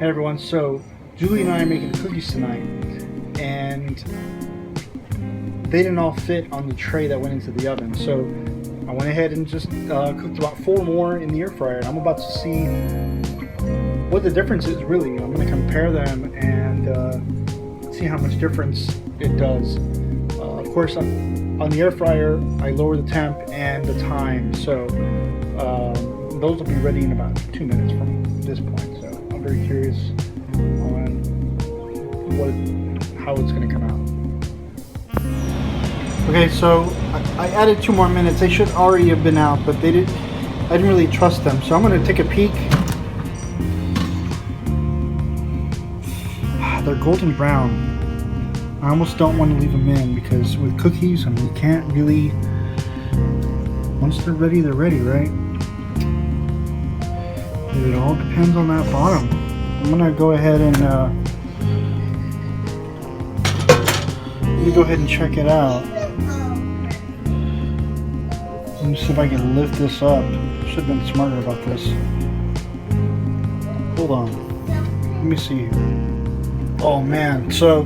Hey everyone, so Julie and I are making cookies tonight, and they didn't all fit on the tray that went into the oven. So I went ahead and just cooked about 4 more in the air fryer, and I'm about to see what the difference is really. I'm going to compare them and see how much difference it does. Of course, on the air fryer, I lower the temp and the time, so those will be ready in about 2 minutes from this point. So I'm very curious on how it's going to come out. Okay, so I added 2 more minutes. They should already have been out, but I didn't really trust them. So I'm going to take a peek. They're golden brown. I almost don't want to leave them in because with cookies, I mean, you can't really, once they're ready, right? It all depends on that bottom. I'm going to go ahead and check it out. Let me see if I can lift this up. Should have been smarter about this. Hold on. Let me see. Oh man, so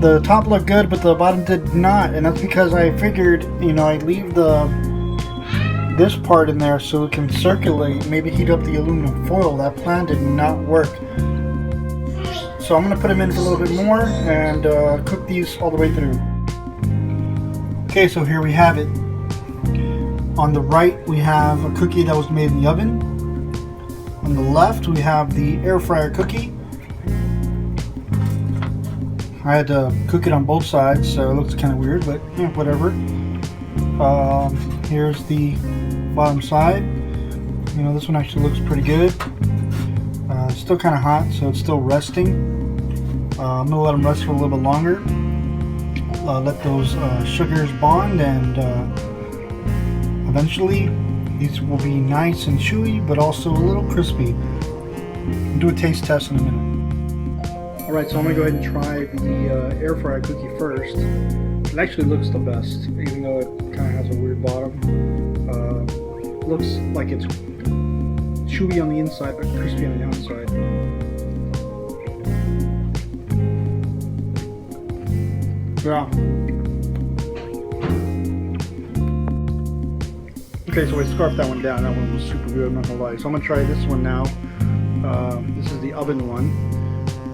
the top looked good, but the bottom did not, and that's because I figured, I'd leave this part in there so it can circulate, maybe heat up the aluminum foil. That plan did not work. So I'm going to put them in for a little bit more and cook these all the way through. Okay, so here we have it. On the right we have a cookie that was made in the oven. On the left we have the air fryer cookie. I had to cook it on both sides, so it looks kind of weird, but yeah, whatever. Here's the bottom side. This one actually looks pretty good. It's still kind of hot, so it's still resting. I'm gonna let them rest for a little bit longer. Let those sugars bond, and eventually these will be nice and chewy, but also a little crispy. I'll do a taste test in a minute. Alright, so I'm going to go ahead and try the air fryer cookie first. It actually looks the best, even though it kind of has a weird bottom. Looks like it's chewy on the inside, but crispy on the outside. Yeah. Okay, so I scarfed that one down. That one was super good, I'm not going to lie. So I'm going to try this one now. This is the oven one.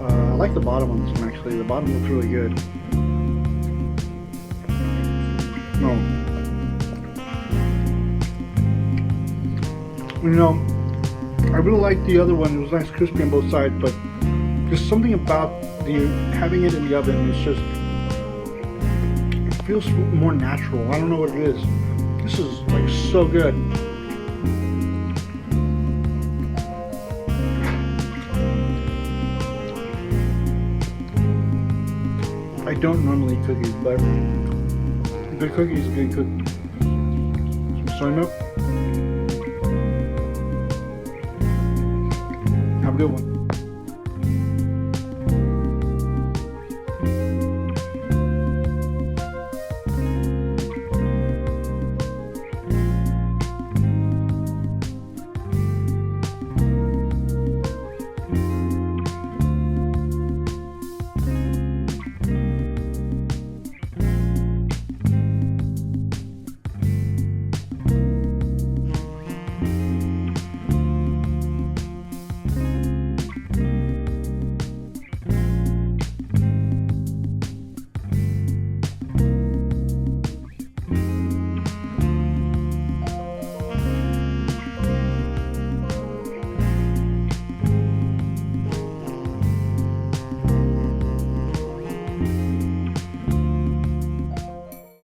I like the bottom on this one actually. The bottom looks really good. No. I really like the other one. It was nice crispy on both sides, but there's something about having it in the oven. It feels more natural. I don't know what it is. This is like so good. I don't normally eat cookies, but a good cookie is a good cookie. Some soy milk. Have a good one.